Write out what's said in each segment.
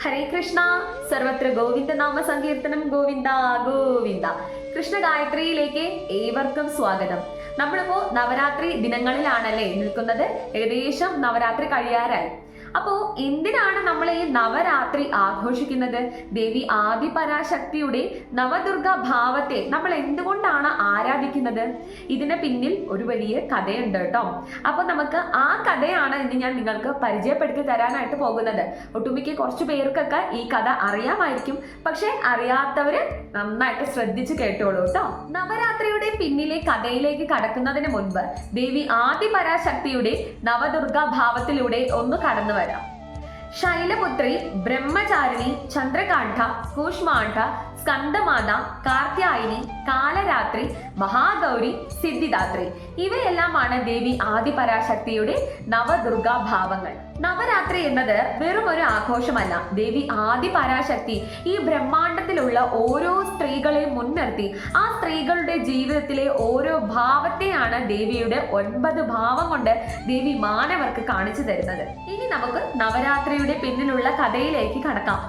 ഹരേ കൃഷ്ണ. സർവത്ര ഗോവിന്ദ നാമ സങ്കീർത്തനം. ഗോവിന്ദ ഗോവിന്ദ. കൃഷ്ണ ഗായത്രിയിലേക്ക് ഏവർക്കും സ്വാഗതം. നമ്മളിപ്പോ നവരാത്രി ദിനങ്ങളിലാണല്ലേ നിൽക്കുന്നത്. ഏകദേശം നവരാത്രി കഴിയാറായി. അപ്പോ എന്തിനാണ് നമ്മൾ ഈ നവരാത്രി ആഘോഷിക്കുന്നത്? ദേവി ആദിപരാശക്തിയുടെ നവദുർഗ ഭാവത്തെ നമ്മൾ എന്തുകൊണ്ടാണ് ആരാധിക്കുന്നത്? ഇതിന് പിന്നിൽ ഒരു വലിയ കഥയുണ്ട് കേട്ടോ. അപ്പൊ നമുക്ക് ആ കഥയാണ് ഇന്ന് ഞാൻ നിങ്ങൾക്ക് പരിചയപ്പെടുത്തി തരാനായിട്ട് പോകുന്നത്. ഒട്ടുമിക്ക കുറച്ചു പേർക്കൊക്കെ ഈ കഥ അറിയാമായിരിക്കും. പക്ഷെ അറിയാത്തവര് നന്നായിട്ട് ശ്രദ്ധിച്ച് കേട്ടോളൂ കേട്ടോ. നവരാത്രിയുടെ പിന്നിലെ കഥയിലേക്ക് കടക്കുന്നതിന് മുൻപ് ദേവി ആദിപരാശക്തിയുടെ നവദുർഗ ഭാവത്തിലൂടെ ഒന്ന് കടന്നു വരാം. ശൈലപുത്രി, ബ്രഹ്മചാരിണി, ചന്ദ്രകാന്ത, കൂഷ്മാണ്ഡ, സ്കന്ദമാത, കാർത്യായനി, കാലരാത്രി, മഹാഗൗരി, സിദ്ധിദാത്രി ഇവയെല്ലാമാണ് ദേവി ആദിപരാശക്തിയുടെ നവദുർഗാ ഭാവങ്ങൾ. നവരാത്രി എന്നത് വെറും ഒരു ആഘോഷമല്ല. ദേവി ആദിപരാശക്തി ഈ ബ്രഹ്മാണ്ടത്തിലുള്ള ഓരോ സ്ത്രീകളെയും മുൻനിർത്തി ആ സ്ത്രീകളുടെ ജീവിതത്തിലെ ഓരോ ഭാവത്തെയാണ് ദേവിയുടെ 9 ഭാവം കൊണ്ട് ദേവി മാനവർക്ക് കാണിച്ചു തരുന്നത്. ഇനി നമുക്ക് നവരാത്രിയുടെ പിന്നിലുള്ള കഥയിലേക്ക് കടക്കാം.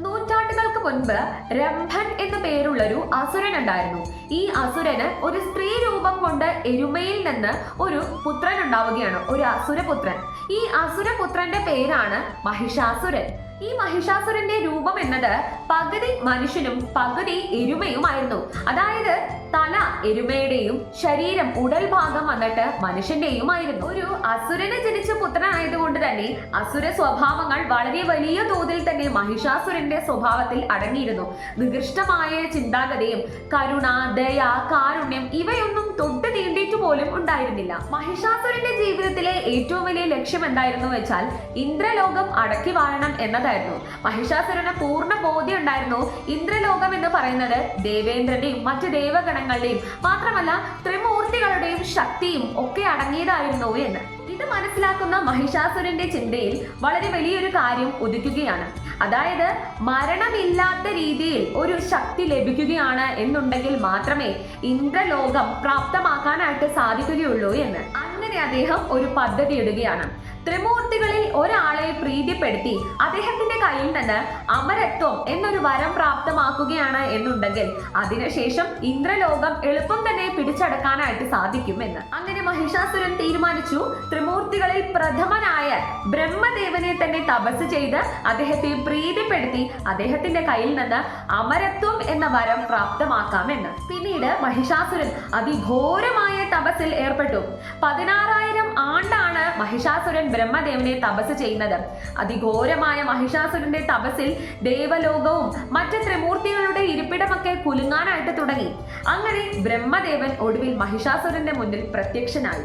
നൂറ്റാണ്ടുകൾക്ക് മുൻപ് രംഭൻ എന്ന പേരുള്ളൊരു അസുരൻ ഉണ്ടായിരുന്നു. ഈ അസുരന് ഒരു സ്ത്രീ രൂപം കൊണ്ട് എരുമയിൽ നിന്ന് ഒരു പുത്രൻ ഉണ്ടാവുകയാണ്, ഒരു അസുരപുത്രൻ. ഈ അസുരപുത്രന്റെ പേരാണ് മഹിഷാസുരൻ. ഈ മഹിഷാസുരന്റെ രൂപം എന്നത് പകുതി മനുഷ്യനും പകുതി എരുമയുമായിരുന്നു. അതായത് തല എരുമയുടെയും ശരീരം ഉടൽ ഭാഗം വന്നിട്ട് മനുഷ്യന്റെയുമായിരുന്നു. ഒരു അസുരന് ജനിച്ച പുത്രനായതുകൊണ്ട് തന്നെ അസുര സ്വഭാവങ്ങൾ വളരെ വലിയ തോതിൽ തന്നെ മഹിഷാസുരന്റെ സ്വഭാവത്തിൽ അടങ്ങിയിരുന്നു. നികൃഷ്ടമായ ചിന്താഗതിയും കരുണ, ദയ, കാരുണ്യം ഇവയൊന്നും തൊട്ട് തീണ്ടിയിട്ട് പോലും ഉണ്ടായിരുന്നില്ല. മഹിഷാസുരന്റെ ജീവിതത്തിലെ ഏറ്റവും വലിയ ലക്ഷ്യം എന്തായിരുന്നു വെച്ചാൽ ഇന്ദ്രലോകം അടക്കി വാഴണം എന്നതായിരുന്നു. മഹിഷാസുരന് പൂർണ്ണ ബോധ്യം ഉണ്ടായിരുന്നു ഇന്ദ്രലോകം എന്ന് പറയുന്നത് ദേവേന്ദ്രന്റെയും മറ്റ് ദേവഗണങ്ങളുടെയും മാത്രമല്ല ത്രിമൂർത്തികളുടെയും ശക്തിയും ഒക്കെ അടങ്ങിയതായിരുന്നു എന്ന്. ഇത് മനസ്സിലാക്കുന്ന മഹിഷാസുരന്റെ ചിന്തയിൽ വളരെ വലിയൊരു കാര്യം ഉദിക്കുകയാണ്. അതായത് മരണമില്ലാത്ത രീതിയിൽ ഒരു ശക്തി ലഭിക്കുകയാണ് എന്നുണ്ടെങ്കിൽ മാത്രമേ ഇന്ദ്രലോകം പ്രാപ്തമാക്കാനായിട്ട് സാധിക്കുകയുള്ളൂ എന്ന്. അങ്ങനെ അദ്ദേഹം ഒരു പദ്ധതി ഇടുകയാണ്. ത്രിമൂർത്തികളിൽ ഒരാളെ പ്രീതിപ്പെടുത്തി അദ്ദേഹത്തിന്റെ കയ്യിൽ നിന്ന് അമരത്വം എന്നൊരു വരം പ്രാപ്തമാക്കുകയാണ് എന്നുണ്ടെങ്കിൽ അതിനുശേഷം ഇന്ദ്രലോകം എളുപ്പം തന്നെ പിടിച്ചടക്കാനായിട്ട് സാധിക്കുമെന്ന്. അങ്ങനെ മഹിഷാസുരൻ തീരുമാനിച്ചു ത്രിമൂർത്തികളിൽ പ്രഥമനായ ബ്രഹ്മദേവനെ തന്നെ തപസ് ചെയ്ത് അദ്ദേഹത്തെ പ്രീതിപ്പെടുത്തി അദ്ദേഹത്തിന്റെ കയ്യിൽ നിന്ന് അമരത്വം എന്ന വരം പ്രാപ്തമാക്കാമെന്ന്. പിന്നീട് മഹിഷാസുരൻ അതിഘോരമായ തപസ്സിൽ ഏർപ്പെട്ടു. 16,000 ആണ്ടാണ് മഹിഷാസുരൻ ബ്രഹ്മദേവനെ തപസ് ചെയ്യുന്നത്. അതിഘോരമായ മഹിഷാസുരന്റെ തപസ്സിൽ ദേവലോകവും മറ്റ് ത്രിമൂർത്തികളുടെ ഇരിപ്പിടമൊക്കെ കുലുങ്ങാനായിട്ട് തുടങ്ങി. അങ്ങനെ ബ്രഹ്മദേവൻ ഒടുവിൽ മഹിഷാസുരന്റെ മുന്നിൽ പ്രത്യക്ഷനായി.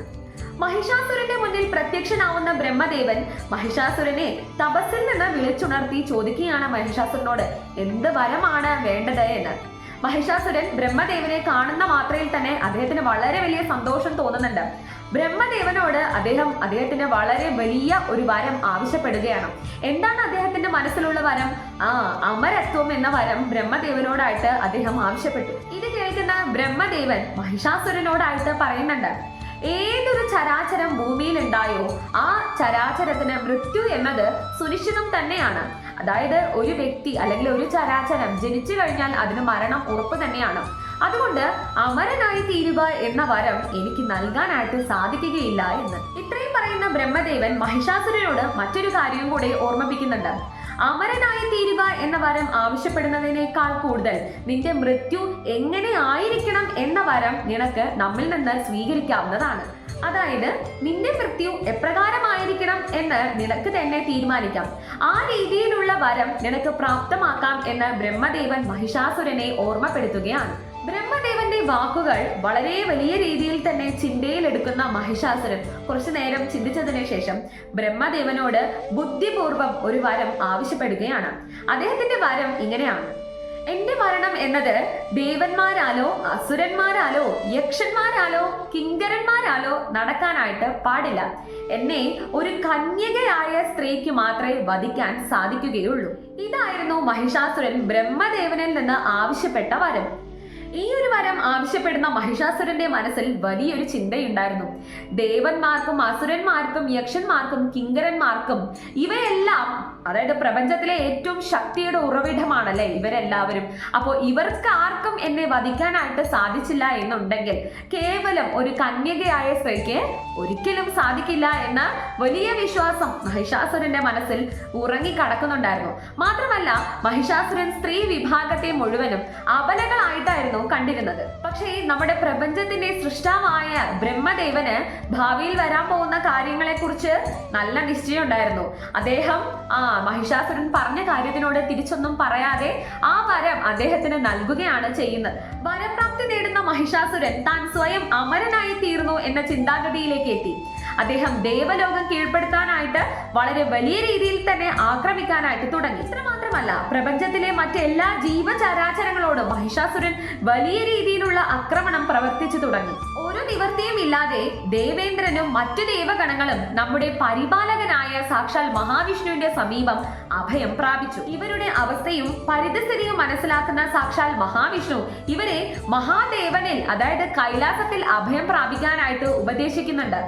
മഹിഷാസുരന്റെ മുന്നിൽ പ്രത്യക്ഷനാവുന്ന ബ്രഹ്മദേവൻ മഹിഷാസുരനെ തപസ്സിൽ നിന്ന് വിളിച്ചുണർത്തി ചോദിക്കുകയാണ് മഹിഷാസുരനോട് എന്ത് വരമാണ് വേണ്ടത് എന്ന്. മഹിഷാസുരൻ ബ്രഹ്മദേവനെ കാണുന്ന മാത്രയിൽ തന്നെ അദ്ദേഹത്തിന് വളരെ വലിയ സന്തോഷം തോന്നുന്നുണ്ട്. ബ്രഹ്മദേവനോട് അദ്ദേഹത്തിന് വളരെ വലിയ ഒരു വരം ആവശ്യപ്പെടുകയാണ്. എന്താണ് അദ്ദേഹത്തിന്റെ മനസ്സിലുള്ള വരം? അമരത്വം എന്ന വരം ബ്രഹ്മദേവനോടായിട്ട് അദ്ദേഹം ആവശ്യപ്പെട്ടു. ഇത് കേൾക്കുന്ന ബ്രഹ്മദേവൻ മഹിഷാസുരനോടായിട്ട് പറയുന്നുണ്ട്, ഏതൊരു ചരാചരം ഭൂമിയിൽ ഉണ്ടായോ ആ ചരാചരത്തിന് മൃത്യു എന്നത് സുനിശ്ചിതം തന്നെയാണ്. അതായത് ഒരു വ്യക്തി അല്ലെങ്കിൽ ഒരു ചരാചരം ജനിച്ചു കഴിഞ്ഞാൽ അതിന് മരണം ഉറപ്പ് തന്നെയാണ്. അതുകൊണ്ട് അമരനായി തീരുക എന്ന വരം എനിക്ക് നൽകാനായിട്ട് സാധിക്കുകയില്ല എന്ന്. ഇത്രയും പറയുന്ന ബ്രഹ്മദേവൻ മഹിഷാസുരനോട് മറ്റൊരു കാര്യവും കൂടെ ഓർമ്മിപ്പിക്കുന്നുണ്ട്. അമരനായി തീരുക എന്ന വരം ആവശ്യപ്പെടുന്നതിനേക്കാൾ കൂടുതൽ നിന്റെ മൃത്യു എങ്ങനെ ആയിരിക്കണം എന്ന വരം നിനക്ക് നമ്മിൽ നിന്ന് സ്വീകരിക്കാവുന്നതാണ്. അതായത് നിന്റെ മൃത്യു എപ്രകാരമായിരിക്കണം എന്ന് നിനക്ക് തന്നെ തീരുമാനിക്കാം. ആ രീതിയിലുള്ള വരം നിനക്ക് പ്രാപ്തമാക്കാം എന്ന് ബ്രഹ്മദേവൻ മഹിഷാസുരനെ ഓർമ്മപ്പെടുത്തുകയാണ്. ബ്രഹ്മദേവന്റെ വാക്കുകൾ വളരെ വലിയ രീതിയിൽ തന്നെ ചിന്തയിലെടുക്കുന്ന മഹിഷാസുരൻ കുറച്ചു നേരം ചിന്തിച്ചതിന് ശേഷം ബ്രഹ്മദേവനോട് ബുദ്ധിപൂർവം ഒരു വരം ആവശ്യപ്പെടുകയാണ്. അദ്ദേഹത്തിന്റെ വരം ഇങ്ങനെയാണ്: എന്റെ മരണം എന്നത് ദേവന്മാരാലോ അസുരന്മാരാലോ യക്ഷന്മാരാലോ കിങ്കരന്മാരാലോ നടക്കാനായിട്ട് പാടില്ല. എന്നെ ഒരു കന്യകയായ സ്ത്രീക്ക് മാത്രമേ വധിക്കാൻ സാധിക്കുകയുള്ളൂ. ഇതായിരുന്നു മഹിഷാസുരൻ ബ്രഹ്മദേവനിൽ നിന്ന് ആവശ്യപ്പെട്ട വരം. ഈ ഒരു വരം ആവശ്യപ്പെടുന്ന മഹിഷാസുരന്റെ മനസ്സിൽ വലിയൊരു ചിന്തയുണ്ടായിരുന്നു. ദേവന്മാർക്കും അസുരന്മാർക്കും യക്ഷന്മാർക്കും കിങ്കരന്മാർക്കും ഇവയെല്ലാം, അതായത് പ്രപഞ്ചത്തിലെ ഏറ്റവും ശക്തിയുടെ ഉറവിടമാണല്ലേ ഇവരെല്ലാവരും. അപ്പോൾ ഇവർക്ക് ആർക്കും എന്നെ വധിക്കാനായിട്ട് സാധിച്ചില്ല എന്നുണ്ടെങ്കിൽ കേവലം ഒരു കന്യകയായ സ്ത്രീക്ക് ഒരിക്കലും സാധിക്കില്ല എന്ന വലിയ വിശ്വാസം മഹിഷാസുരന്റെ മനസ്സിൽ ഉറങ്ങിക്കടക്കുന്നുണ്ടായിരുന്നു. മാത്രമല്ല മഹിഷാസുരൻ സ്ത്രീ വിഭാഗത്തെ മുഴുവനും അബലകളായിട്ടായിരുന്നു കണ്ടിരുന്നത്. പക്ഷേ നമ്മുടെ പ്രപഞ്ചത്തിന്റെ സൃഷ്ടാവായ ബ്രഹ്മദേവന് ഭാവിയിൽ വരാൻ പോകുന്ന കാര്യങ്ങളെ കുറിച്ച് നല്ല നിശ്ചയം ഉണ്ടായിരുന്നു. അദ്ദേഹം മഹിഷാസുരൻ പറഞ്ഞ കാര്യത്തിനോട് തിരിച്ചൊന്നും പറയാതെ ആ വരം അദ്ദേഹത്തിന് നൽകുകയാണ് ചെയ്യുന്നത്. വരപ്രാപ്തി നേടുന്ന മഹിഷാസുരൻ താൻ സ്വയം അമരനായി തീർന്നു എന്ന ചിന്താഗതിയിലേക്ക് എത്തി. അദ്ദേഹം ദേവലോകം കീഴ്പ്പെടുത്താനായിട്ട് വളരെ വലിയ രീതിയിൽ തന്നെ ആക്രമിക്കാനായിട്ട് തുടങ്ങി. ഇത്ര മാത്രമല്ല, പ്രപഞ്ചത്തിലെ മറ്റെല്ലാ ജീവചരാചരങ്ങളോടും മഹിഷാസുരൻ വലിയ രീതിയിലുള്ള ആക്രമണം പ്രവർത്തിച്ചു തുടങ്ങി. ഒരു നിവൃത്തിയും ഇല്ലാതെ ദേവേന്ദ്രനും മറ്റു ദേവഗണങ്ങളും നമ്മുടെ പരിപാലകനായ സാക്ഷാൽ മഹാവിഷ്ണുവിന്റെ സമീപം അഭയം പ്രാപിച്ചു. ഇവരുടെ അവസ്ഥയും പരിതസ്ഥിതിയും മനസ്സിലാക്കുന്ന സാക്ഷാൽ മഹാവിഷ്ണു ഇവരെ മഹാദേവനിൽ, അതായത് കൈലാസത്തിൽ അഭയം പ്രാപിക്കാനായിട്ട് ഉപദേശിക്കുന്നുണ്ട്.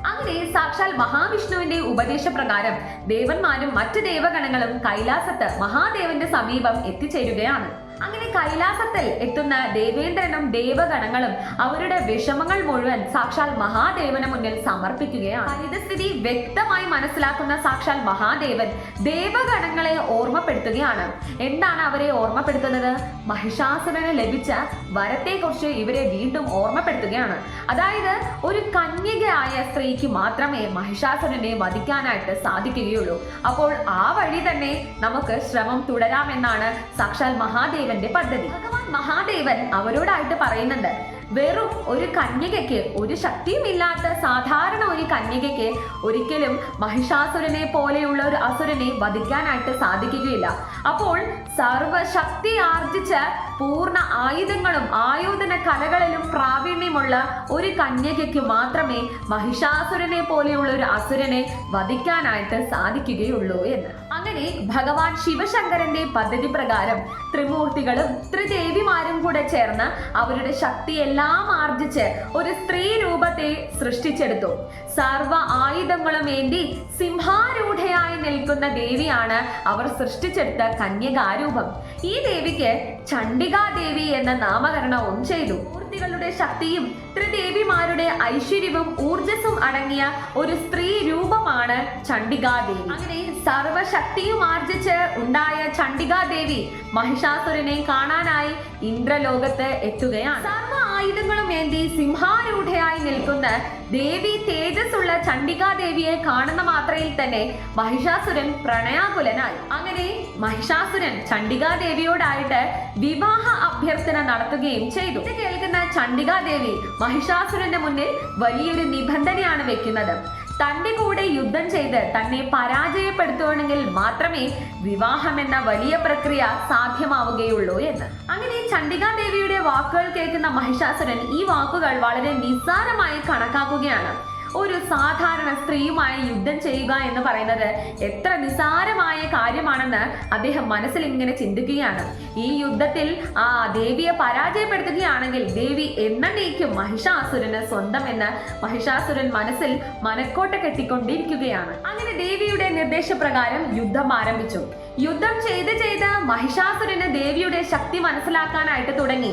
അങ്ങനെ സാക്ഷാൽ മഹാവിഷ്ണുവിന്റെ ഉപദേശപ്രകാരം ദേവന്മാരും മറ്റു ദേവഗണങ്ങളും കൈലാസത്ത് മഹാദേവന്റെ സമീപം എത്തിച്ചേരുകയാണ്. അങ്ങനെ കൈലാസത്തിൽ എത്തുന്ന ദേവേന്ദ്രനും ദേവഗണങ്ങളും അവരുടെ വിഷമങ്ങൾ മുഴുവൻ സാക്ഷാൽ മഹാദേവന് മുന്നിൽ സമർപ്പിക്കുകയാണ്. പരിതസ്ഥിതി വ്യക്തമായി മനസ്സിലാക്കുന്ന സാക്ഷാൽ മഹാദേവൻ ദേവഗണങ്ങളെ ഓർമ്മപ്പെടുത്തുകയാണ്. എന്താണ് അവരെ ഓർമ്മപ്പെടുത്തുന്നത്? മഹിഷാസുരന് ലഭിച്ച വരത്തെക്കുറിച്ച് ഇവരെ വീണ്ടും ഓർമ്മപ്പെടുത്തുകയാണ്. അതായത് ഒരു കന്യകയായ സ്ത്രീക്ക് മാത്രമേ മഹിഷാസുരനെ വധിക്കാനായിട്ട് സാധിക്കുകയുള്ളൂ. അപ്പോൾ ആ വഴി തന്നെ നമുക്ക് ശ്രമം തുടരാമെന്നാണ് സാക്ഷാൽ മഹാദേവൻ പദ്ധതി. ഭഗവാൻ മഹാദേവൻ അവരോടായിട്ട് പറയുന്നുണ്ട്, വെറും ഒരു കന്യകയ്ക്ക്, ഒരു ശക്തിയും ഇല്ലാത്ത സാധാരണ ഒരു കന്യകയ്ക്ക് ഒരിക്കലും മഹിഷാസുരനെ പോലെയുള്ള ഒരു അസുരനെ വധിക്കാനായിട്ട് സാധിക്കുകയില്ല. അപ്പോൾ സർവശക്തി ആർജിച്ച പൂർണ്ണ ആയുധങ്ങളും ആയോധന കലകളിലും പ്രാവീണ്യമുള്ള ഒരു കന്യകയ്ക്ക് മാത്രമേ മഹിഷാസുരനെ പോലെയുള്ള ഒരു അസുരനെ വധിക്കാനായിട്ട് സാധിക്കുകയുള്ളൂ എന്ന്. അങ്ങനെ ഭഗവാൻ ശിവശങ്കരന്റെ പദ്ധതി പ്രകാരം ത്രിമൂർത്തികളും ത്രിദേവിമാരും കൂടെ ചേർന്ന് അവരുടെ ശക്തിയെല്ലാം ആർജിച്ച് ഒരു സ്ത്രീ രൂപത്തെ സൃഷ്ടിച്ചെടുത്തു. സർവ ആയുധങ്ങളും ഏന്തി സിംഹാരൂഢയായി നിൽക്കുന്ന ദേവിയാണ് അവർ സൃഷ്ടിച്ചെടുത്ത കന്യകാരൂപം. ഈ ദേവിക്ക് ചണ്ഡികാദേവി എന്ന നാമകരണവും ചെയ്തു. മൂർത്തികളുടെ ശക്തിയും ത്രിദേവിമാരുടെ ഐശ്വര്യവും ഊർജസ്സും അടങ്ങിയ ഒരു സ്ത്രീ രൂപമാണ് ചണ്ഡികാദേവി. അങ്ങനെ സർവശക്തിയും ആർജിച്ച് ഉണ്ടായ ചണ്ഡികാദേവി മഹിഷാസുരനെ കാണാനായി ഇന്ദ്രലോകത്ത് എത്തുകയാണ്. സർവ ആയുധങ്ങളും ഏന്തി സിംഹാരൂഢയായി നിൽക്കുന്ന ദേവി തേജസ്സുള്ള ചണ്ഡികാദേവിയെ കാണുന്ന മാത്രയിൽ തന്നെ മഹിഷാസുരൻ പ്രണയാകുലനായി. അങ്ങനെ മഹിഷാസുരൻ ചണ്ഡികാദേവിയോടായിട്ട് വിവാഹ അഭ്യർത്ഥന നടത്തുകയും ചെയ്തു. ഇത് കേൾക്കുന്ന ചണ്ഡികാദേവി മഹിഷാസുരന്റെ മുന്നിൽ വലിയൊരു നിബന്ധനയാണ് വെക്കുന്നത്. തന്റെ കൂടെ യുദ്ധം ചെയ്ത് തന്നെ പരാജയപ്പെടുത്തുകയാണെങ്കിൽ മാത്രമേ വിവാഹം എന്ന വലിയ പ്രക്രിയ സാധ്യമാവുകയുള്ളൂ എന്ന്. അങ്ങനെ ചണ്ഡികാദേവിയുടെ വാക്കുകൾ കേൾക്കുന്ന മഹിഷാസുരൻ ഈ വാക്കുകൾ വളരെ നിസ്സാരമായി കണക്കാക്കുകയാണ്. ഒരു സാധാരണ സ്ത്രീയുമായി യുദ്ധം ചെയ്യുക എന്ന് പറയുന്നത് എത്ര നിസ്സാരമായ കാര്യമാണെന്ന് അദ്ദേഹം മനസ്സിൽ ഇങ്ങനെ ചിന്തിക്കുകയാണ്. ഈ യുദ്ധത്തിൽ ആ ദേവിയെ പരാജയപ്പെടുത്തുകയാണെങ്കിൽ ദേവി എന്നേക്കും മഹിഷാസുരന് സ്വന്തം എന്ന് മഹിഷാസുരൻ മനസ്സിൽ മനക്കോട്ട കെട്ടിക്കൊണ്ടിരിക്കുകയാണ്. അങ്ങനെ ദേവിയുടെ നിർദ്ദേശപ്രകാരം യുദ്ധം ആരംഭിച്ചു. യുദ്ധം ചെയ്ത് മഹിഷാസുരന് ദേവിയുടെ ശക്തി മനസ്സിലാക്കാനായിട്ട് തുടങ്ങി.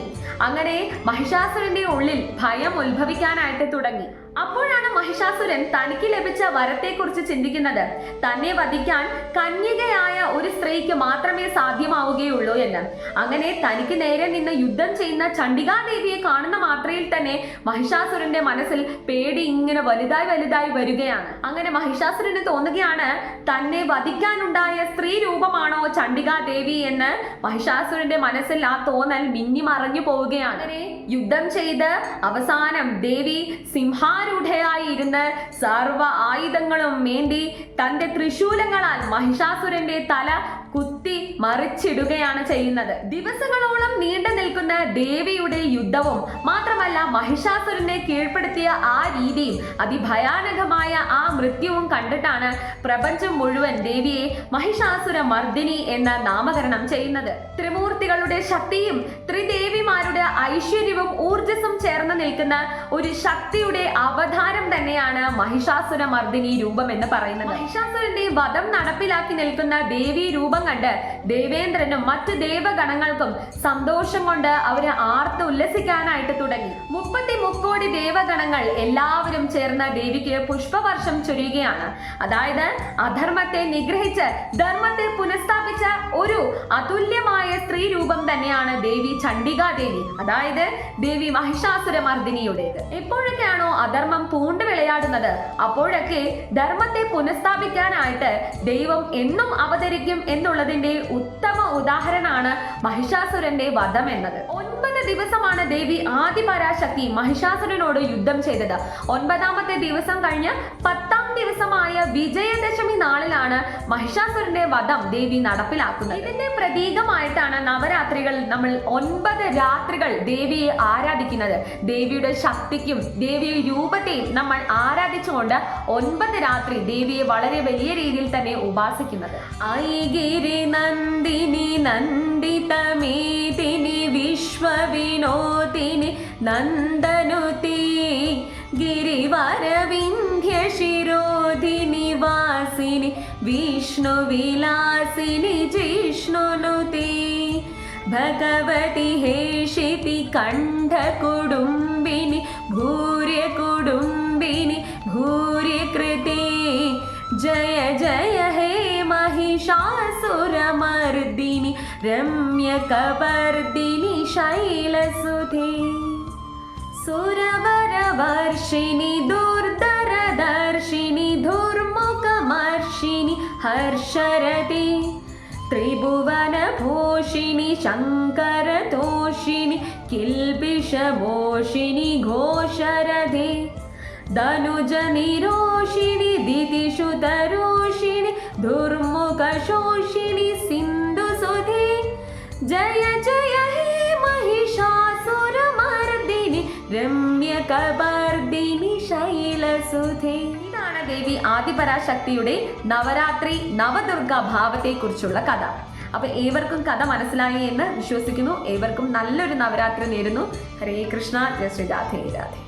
അങ്ങനെ മഹിഷാസുരന്റെ ഉള്ളിൽ ഭയം ഉത്ഭവിക്കാനായിട്ട് തുടങ്ങി. അപ്പോഴാണ് മഹിഷാസുരൻ തനിക്ക് ലഭിച്ച വരത്തെക്കുറിച്ച് ചിന്തിക്കുന്നത്. തന്നെ വധിക്കാൻ കന്യകയായ ഒരു സ്ത്രീക്ക് മാത്രമേ സാധ്യമാവുകയുള്ളൂ എന്ന്. അങ്ങനെ തനിക്ക് നേരെ നിന്ന് യുദ്ധം ചെയ്യുന്ന ചണ്ഡികാദേവിയെ കാണുന്ന മാത്രയിൽ തന്നെ മഹിഷാസുരന്റെ മനസ്സിൽ പേടി ഇങ്ങനെ വലുതായി വരികയാണ്. അങ്ങനെ മഹിഷാസുരന് തോന്നുകയാണ് തന്നെ വധിക്കാനുണ്ടായ സ്ത്രീ രൂപമാണോ ചണ്ഡികാദേവി എന്ന്. മഹിഷാസുരന്റെ മനസ്സിൽ ആ തോന്നൽ മിന്നി മറഞ്ഞു പോവുകയാണ്. അങ്ങനെ യുദ്ധം ചെയ്ത് അവസാനം ദേവി സിംഹാരൂഢയായി ഇരുന്ന് സർവ ആയുധങ്ങളും മേന്തി തന്റെ ത്രിശൂലങ്ങളാൽ മഹിഷാസുരന്റെ തല കുത്തി മറിച്ചിടുകയാണ് ചെയ്യുന്നത്. ദിവസങ്ങളോളം നീണ്ടു നിൽക്കുന്ന ദേവിയുടെ യുദ്ധവും മാത്രമല്ല മഹിഷാസുരനെ കീഴ്പ്പെടുത്തിയ ആ രീതിയും അതിഭയാനകമായ ആ മൃത്യുവും കണ്ടിട്ടാണ് പ്രപഞ്ചം മുഴുവൻ ദേവിയെ മഹിഷാസുര മർദിനി എന്ന നാമകരണം ചെയ്യുന്നത്. ത്രിമൂർത്തികളുടെ ശക്തിയും ത്രിദേവിമാരുടെ ഐശ്വര്യവും ഊർജസ്സും ചേർന്ന് നിൽക്കുന്ന ഒരു ശക്തിയുടെ അവതാരം തന്നെയാണ് മഹിഷാസുര മർദിനി രൂപം എന്ന് പറയുന്നത്. മഹിഷാസുരന്റെ വധം നടപ്പിലാക്കി നിൽക്കുന്ന ദേവി രൂപം കണ്ട് ദേവേന്ദ്രനും മറ്റ് ദേവഗണങ്ങൾക്കും സന്തോഷം കൊണ്ട് അവരെ ആർത്ത് ഉല്ലസിക്കാനായിട്ട് തുടങ്ങി. 33 കോടി ദേവഗണങ്ങൾ എല്ലാവരും ചേർന്ന് ദേവിക്ക് പുഷ്പവർഷം ചൊരിയുകയാണ്. അതായത് അധർമ്മത്തെ നിഗ്രഹിച്ച് ധർമ്മത്തെ പുനഃസ്ഥാപിച്ച ഒരു അതുല്യമായ സ്ത്രീ രൂപം തന്നെയാണ് ദേവി ചണ്ഡികാദേവി, അതായത് ദേവി മഹിഷാസുര മർദിനിയുടേത്. എപ്പോഴൊക്കെയാണോ അധർമ്മം പൂണ്ടു വിളയാടുന്നത് അപ്പോഴൊക്കെ ധർമ്മത്തെ പുനഃസ്ഥാപിക്കാനായിട്ട് ദൈവം എന്നും അവതരിക്കും എന്നുള്ളതിന്റെ ഉത്തമ ഉദാഹരണമാണ് മഹിഷാസുരന്റെ വധം എന്നത്. 9 ദിവസമാണ് ദേവി ആദിപരാശക്തി മഹിഷാസുരനോട് യുദ്ധം ചെയ്തത്. 9ാമത്തെ ദിവസം കഴിഞ്ഞ് 10ാം ദിവസമായ വിജയദശമി നാളിലാണ് മഹിഷാസുരന്റെ വധം ദേവി നടപ്പിലാക്കുന്നത്. ഇതിന്റെ പ്രതീകമായിട്ടാണ് നവരാത്രികളിൽ നമ്മൾ 9 രാത്രികൾ ദേവിയെ ആരാധിക്കുന്നത്. ദേവിയുടെ ശക്തിക്കും ദേവിയുടെ രൂപത്തെയും നമ്മൾ ആരാധിച്ചുകൊണ്ട് 9 രാത്രി ദേവിയെ വളരെ വലിയ രീതിയിൽ തന്നെ ഉപാസിക്കുന്നത്. ഐഗിരി നന്ദിനി നന്ദിതമേതിനി വിശ്വവിനോദിനി നന്ദനുതി ഗിരിവരവിന്ധ്യ ശിരോധിനി വാസിനി വിഷ്ണുവിലാസിനി ജിഷ്ണുനുതി ഭഗവതി ഹേഷിതി കണ്ഠ കുടുംബിനി ഭൂര്യ കുടുംബിനി ഭൂര്യ കൃതി ജയ ജയ ഹേ महिषासुरमर्दिनि रम्यकवर्दिनि शैलसुधे सुरवरवर्षिणि दुर्धरदर्शिनि धुर्मुखमर्षिणि हर्षरति त्रिभुवनभूषिणि शङ्करतोषिणि किल्बिषमोषिणि घोषरधे धनुजनिरोषिणि दितिषुतरोषिणि धुर्मुखशोषिणि सिन्धुसुधे जय जय हे महिषासुरमर्दिनि रम्यकवर्दिनि शैलसुधे. ഇതാണ് ദേവി ആദിപരാശക്തിയുടെ നവരാത്രി നവദുർഗ ഭാവത്തെ കുറിച്ചുള്ള കഥ. അപ്പൊ ഏവർക്കും കഥ മനസ്സിലായി എന്ന് വിശ്വസിക്കുന്നു. ഏവർക്കും നല്ലൊരു നവരാത്രി നേരുന്നു. ഹരേ കൃഷ്ണ. ജയ ശ്രീ രാധേ രാധേ.